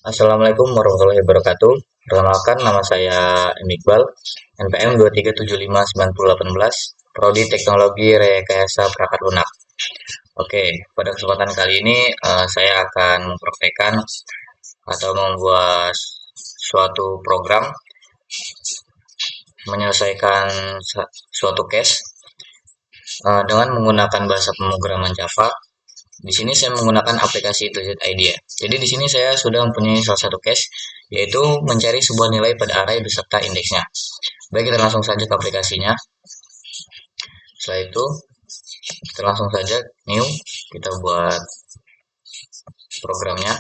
Assalamualaikum warahmatullahi wabarakatuh. Perkenalkan, nama saya Iqbal, NPM 2375918, Prodi Teknologi Rekayasa Perangkat Lunak. Oke, pada kesempatan kali ini saya akan mempraktekkan atau membuat suatu program menyelesaikan suatu case dengan menggunakan bahasa pemrograman Java. Di sini saya menggunakan aplikasi Intelligent IDEA. Jadi di sini saya sudah mempunyai salah satu case, yaitu mencari sebuah nilai pada array beserta indeksnya. Baik, kita langsung saja ke aplikasinya. Setelah itu, kita langsung saja new, kita buat programnya.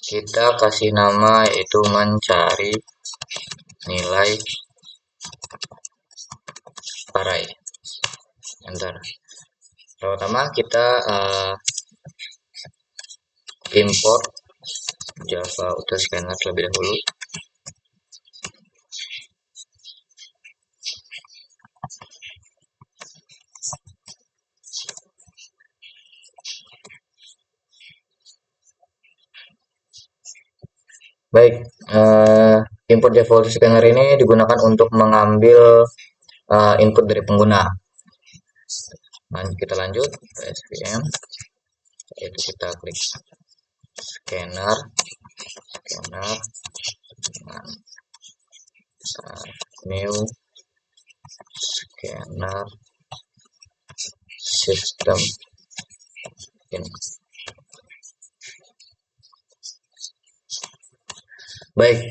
Kita kasih nama yaitu mencari nilai array. Enter. Pertama kita import Java Auto Scanner terlebih dahulu. Baik, import Java Auto Scanner ini digunakan untuk mengambil input dari pengguna. Kita lanjut ke SVM, yaitu kita klik scanner dengan new scanner system in. Baik,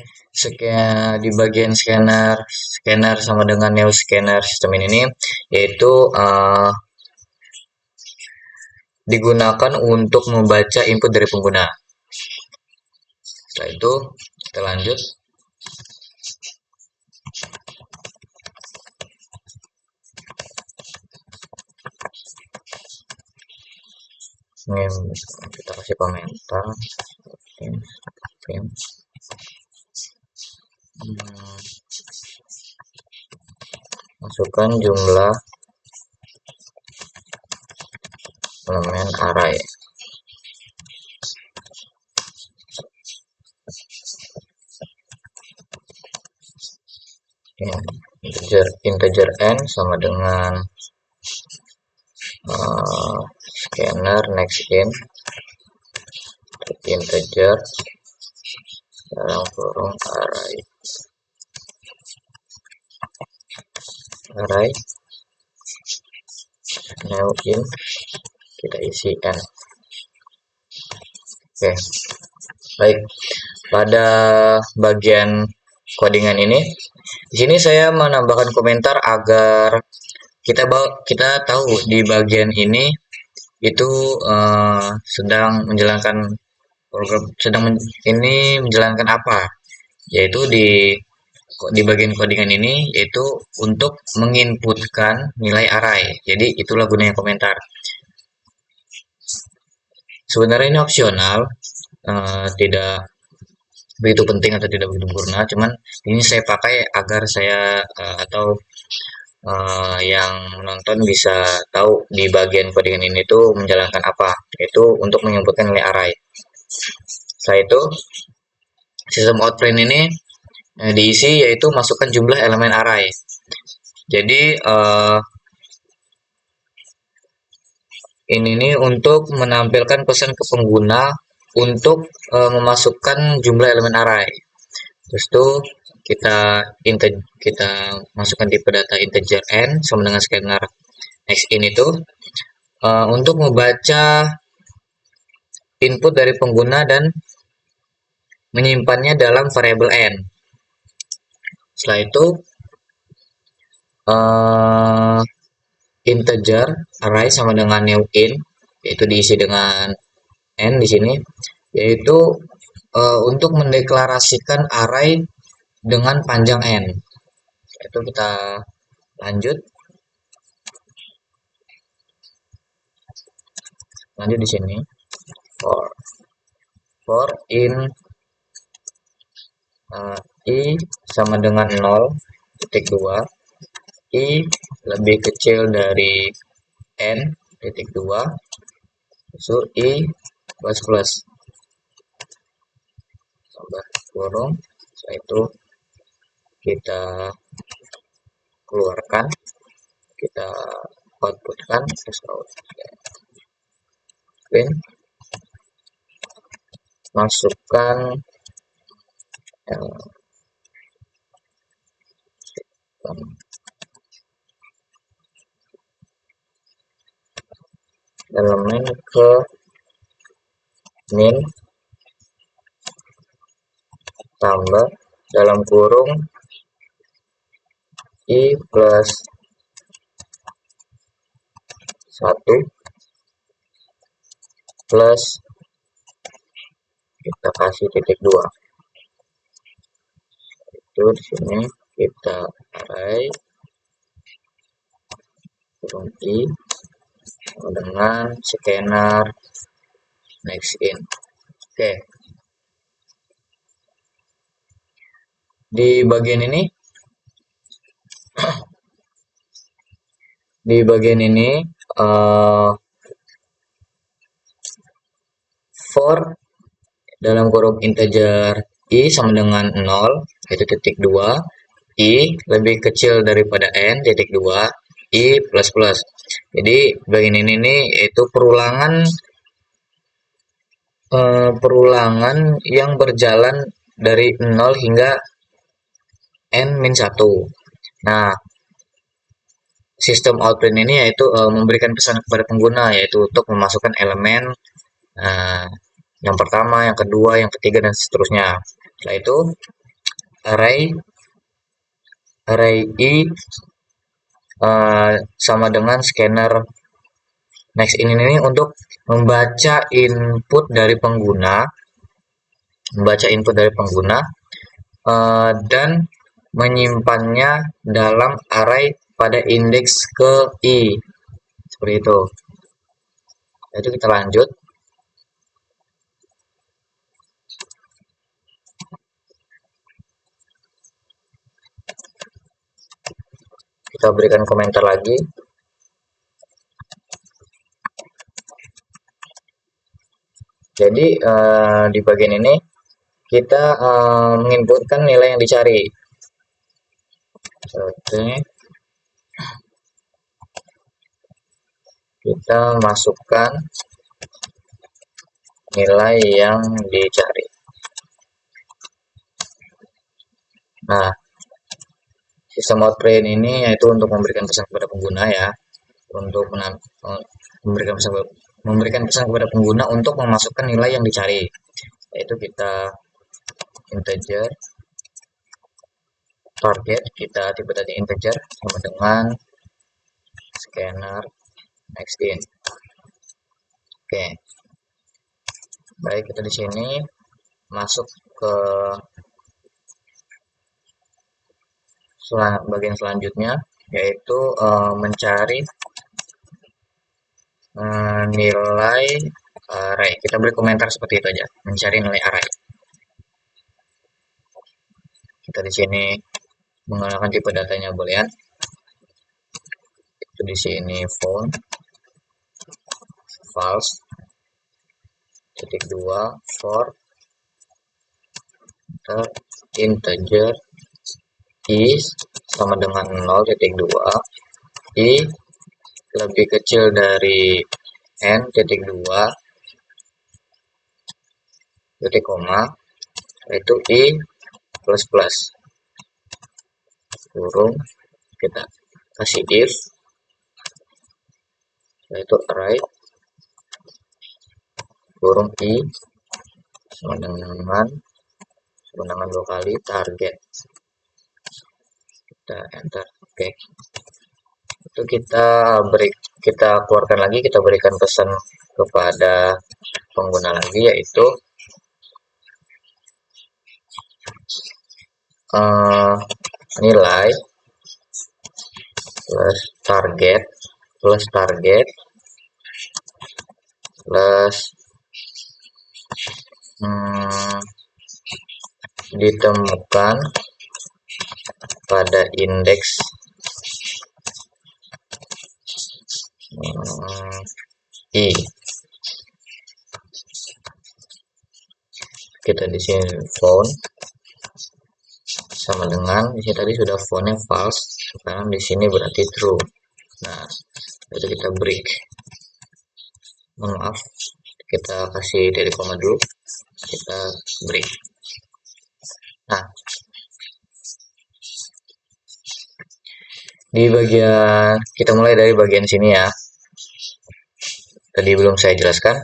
di bagian scanner sama dengan new scanner system ini yaitu digunakan untuk membaca input dari pengguna. Setelah itu kita lanjut. Ini kita kasih komentar. Masukkan jumlah elemen array. Ya, integer n sama dengan scanner next in integer dalam kurung array new in, kita isi n. Oke, baik. Pada bagian codingan ini, di sini saya menambahkan komentar agar kita tahu di bagian ini itu sedang menjalankan program, ini menjalankan apa, yaitu di bagian codingan ini yaitu untuk menginputkan nilai array. Jadi itulah gunanya komentar. Sebenarnya ini opsional, tidak begitu penting atau tidak begitu berguna, cuman ini saya pakai agar saya atau yang menonton bisa tahu di bagian codingan ini tuh menjalankan apa, yaitu untuk menginputkan nilai array. Setelah itu sistem outprint ini diisi yaitu masukkan jumlah elemen array. Jadi ini untuk menampilkan pesan ke pengguna untuk memasukkan jumlah elemen array. Terus itu kita masukkan tipe data integer n sama dengan scanner next in itu untuk membaca input dari pengguna dan menyimpannya dalam variabel n. Setelah itu integer array sama dengan new in, yaitu diisi dengan n di sini, yaitu untuk mendeklarasikan array dengan panjang n. Itu kita lanjut di sini for in i sama dengan 0.2, i lebih kecil dari n.2, so i plus plus. kurung, setelah itu kita keluarkan, kita outputkan, print, masukkan elemen ke min tambah dalam kurung i plus 1 plus kita kasih titik 2. Itu di sini kita array kurung i dengan scanner next in. Oke. Di bagian ini for dalam kurung integer i sama dengan 0, itu titik 2, i lebih kecil daripada n, titik 2, i plus plus. Jadi bagian ini nih yaitu perulangan yang berjalan dari 0 hingga n-1. Nah, sistem outprint ini yaitu memberikan pesan kepada pengguna, yaitu untuk memasukkan elemen yang pertama, yang kedua, yang ketiga, dan seterusnya. Setelah itu array i sama dengan scanner next in ini untuk membaca input dari pengguna, dan menyimpannya dalam array pada indeks ke i, seperti itu. Itu kita lanjut. Kita berikan komentar lagi. Jadi di bagian ini kita menginputkan nilai yang dicari. Oke. Kita masukkan nilai yang dicari. Nah, sistem outprint ini yaitu untuk memberikan pesan kepada pengguna ya, untuk memberikan pesan kepada pengguna untuk memasukkan nilai yang dicari, yaitu kita integer target, kita tipe tadi integer sama dengan scanner next in. Oke, baik, kita di sini masuk ke bagian selanjutnya, yaitu mencari nilai array. Kita beri komentar seperti itu aja, mencari nilai array. Kita di sini menggunakan tipe datanya boolean. Itu di sini found false, titik 2 for integer i sama dengan 0, titik 2, i lebih kecil dari n, titik 2, titik koma, itu i plus plus, kurung, kita kasih if, yaitu array kurung i sama dengan 2 kali target, kita enter. Oke, itu kita keluarkan lagi, kita berikan pesan kepada pengguna lagi, yaitu nilai plus target plus ditemukan pada indeks i. Kita di sini found sama dengan di sini tadi sudah fontnya false, sekarang di sini berarti true. Nah, itu kita break. Mohon maaf, kita kasih dari koma dulu, kita break. Nah, di bagian kita mulai dari bagian sini ya. Tadi belum saya jelaskan,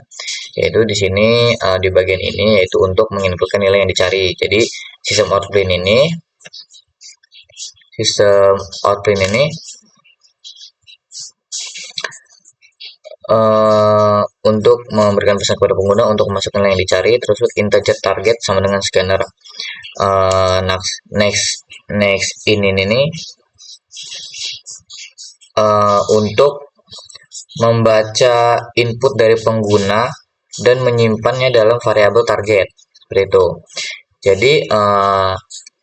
yaitu di sini di bagian ini yaitu untuk menginputkan nilai yang dicari. Jadi sistem outprint ini untuk memberikan pesan kepada pengguna untuk memasukkan nilai yang dicari, terus integer target sama dengan scanner next ini untuk membaca input dari pengguna dan menyimpannya dalam variabel target, seperti itu. Jadi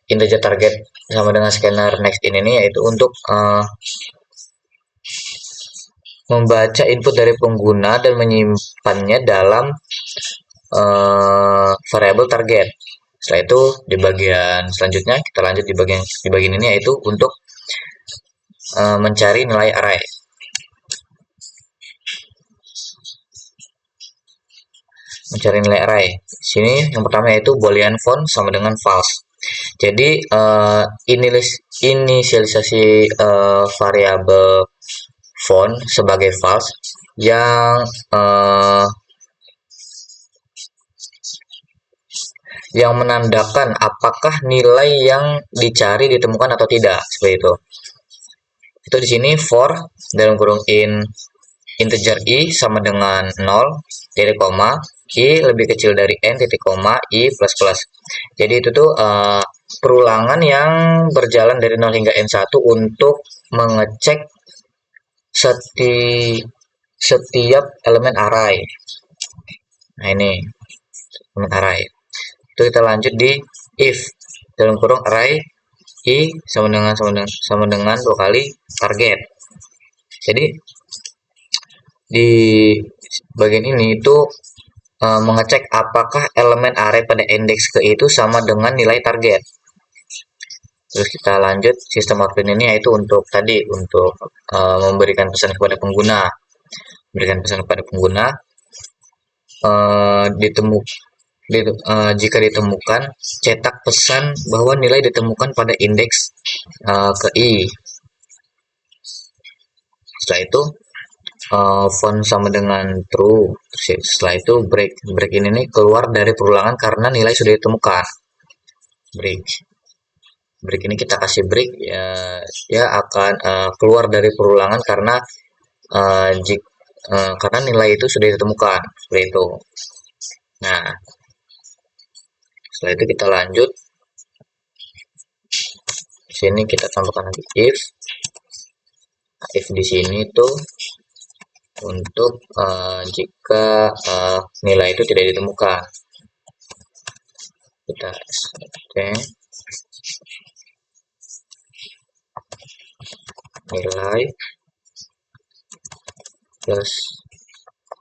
integer target sama dengan scanner next ini yaitu untuk membaca input dari pengguna dan menyimpannya dalam variabel target. Setelah itu di bagian selanjutnya kita lanjut di bagian ini yaitu untuk mencari nilai array. Mencari nilai array. Sini yang pertama yaitu boolean font sama dengan false. Jadi inisialisasi variabel font sebagai false yang menandakan apakah nilai yang dicari ditemukan atau tidak, seperti itu. Itu di sini for dalam kurung integer i sama dengan 0 titik koma i lebih kecil dari n titik koma i plus plus. Jadi itu tuh perulangan yang berjalan dari 0 hingga n1 untuk mengecek setiap elemen array. Nah, ini elemen array. Itu kita lanjut di if dalam kurung array i sama dengan 2 kali target. Jadi di bagian ini itu mengecek apakah elemen array pada indeks ke itu sama dengan nilai target. Terus kita lanjut sistem output ini yaitu untuk memberikan pesan kepada pengguna. Jika ditemukan, cetak pesan bahwa nilai ditemukan pada indeks ke i. Setelah itu font sama dengan true. Setelah itu break ini keluar dari perulangan karena nilai sudah ditemukan. Break ini kita kasih break ya akan keluar dari perulangan karena karena nilai itu sudah ditemukan, seperti itu. Nah, setelah itu kita lanjut. Sini kita tambahkan lagi if di sini tuh untuk jika nilai itu tidak ditemukan. Kita nilai plus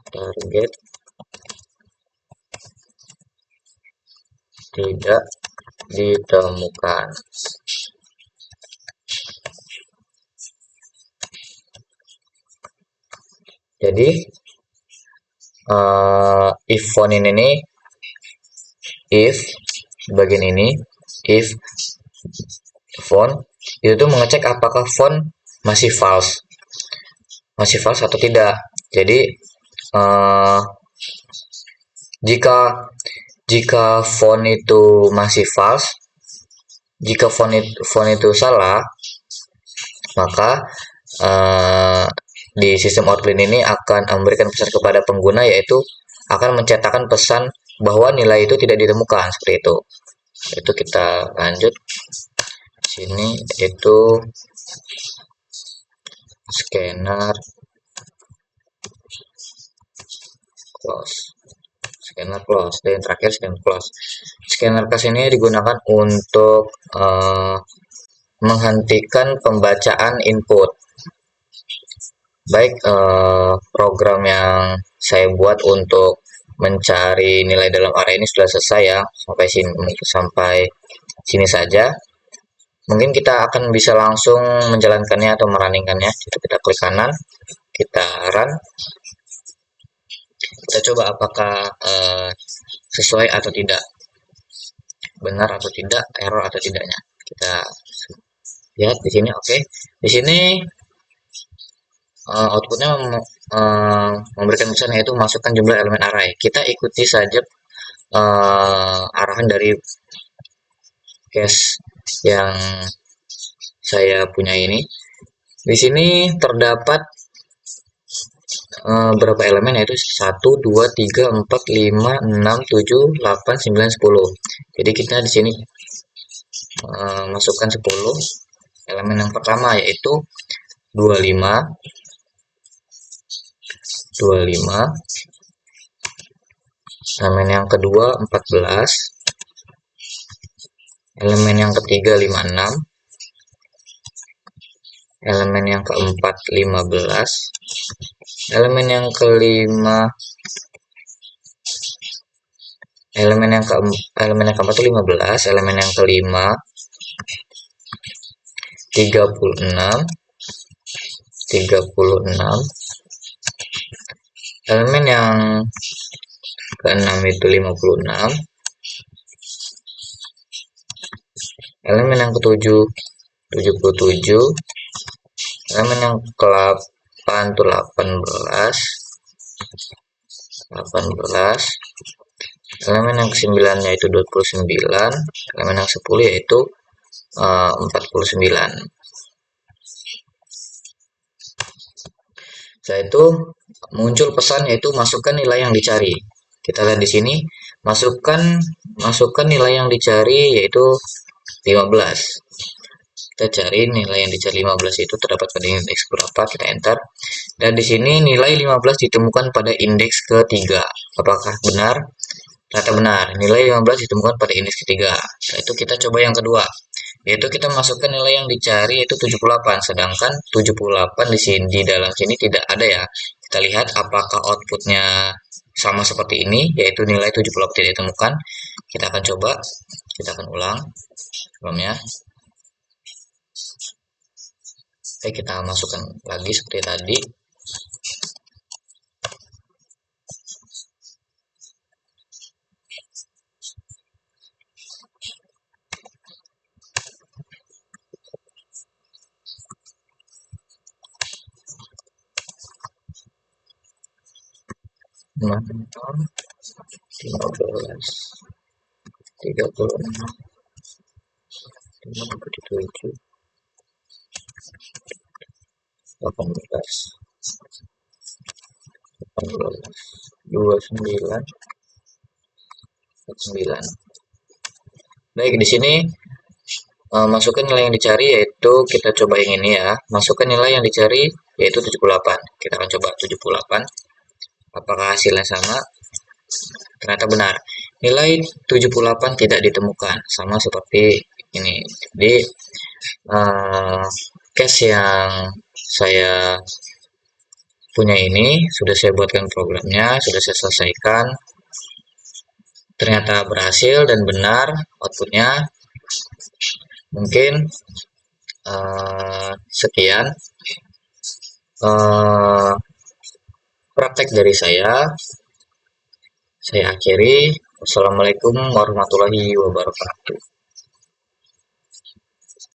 target tidak ditemukan. Jadi if font ini if bagian ini if font itu tuh mengecek apakah font masih false atau tidak. Jadi jika font itu masih false, jika font itu salah, maka di sistem output ini akan memberikan pesan kepada pengguna yaitu akan mencetakkan pesan bahwa nilai itu tidak ditemukan, seperti itu. Itu kita lanjut sini itu scanner close dan terakhir scanner close. Scanner close ini digunakan untuk menghentikan pembacaan input. Baik, program yang saya buat untuk mencari nilai dalam array ini sudah selesai ya, sampai sini saja. Mungkin kita akan bisa langsung menjalankannya atau merunningkannya. Jadi kita klik kanan, kita run, kita coba apakah sesuai atau tidak, benar atau tidak, error atau tidaknya. Kita lihat di sini, oke. Di sini outputnya memberikan pesan yaitu masukkan jumlah elemen array. Kita ikuti saja arahan dari case yang saya punya ini. Di sini terdapat berapa elemen, yaitu 1, 2, 3, 4, 5, 6, 7, 8, 9, 10. Jadi kita di sini masukkan 10 elemen. Yang pertama yaitu 25, 25. Elemen yang kedua 14, elemen yang ketiga 56, elemen yang keempat 15, elemen yang kelima, elemen yang keempat itu 15, elemen yang kelima 36, 36, elemen yang keenam itu 56, elemen yang ketujuh 77, elemen yang ke-8 itu 18, elemen yang ke-9 yaitu 29, elemen yang 10 yaitu 49. Setelah itu muncul pesan yaitu masukkan nilai yang dicari. Kita lihat di sini, masukkan nilai yang dicari yaitu 15. Kita cari nilai yang dicari 15 itu terdapat pada indeks berapa, kita enter. Dan di sini nilai 15 ditemukan pada indeks ketiga. Apakah benar? Ternyata benar. Nilai 15 ditemukan pada indeks ketiga. Setelah itu kita coba yang kedua, yaitu kita masukkan nilai yang dicari yaitu 78, sedangkan 78 di sini di dalam sini tidak ada ya. Kita lihat apakah outputnya sama seperti ini, yaitu nilai 78 tidak ditemukan. Kita akan coba, kita akan ulang sebelumnya. Oke, kita masukkan lagi seperti tadi. Enam, 15, 36, 57, 18, 29, 9. Baik, di sini masukkan nilai yang dicari yaitu kita coba yang ini ya. Masukkan nilai yang dicari yaitu 78. Kita akan coba 78. Apakah hasilnya sama? Ternyata benar. Nilai 78 tidak ditemukan, sama seperti ini. Jadi case yang saya punya ini sudah saya buatkan programnya, sudah saya selesaikan. Ternyata berhasil dan benar outputnya. Mungkin sekian praktek dari saya akhiri. Wassalamualaikum warahmatullahi wabarakatuh.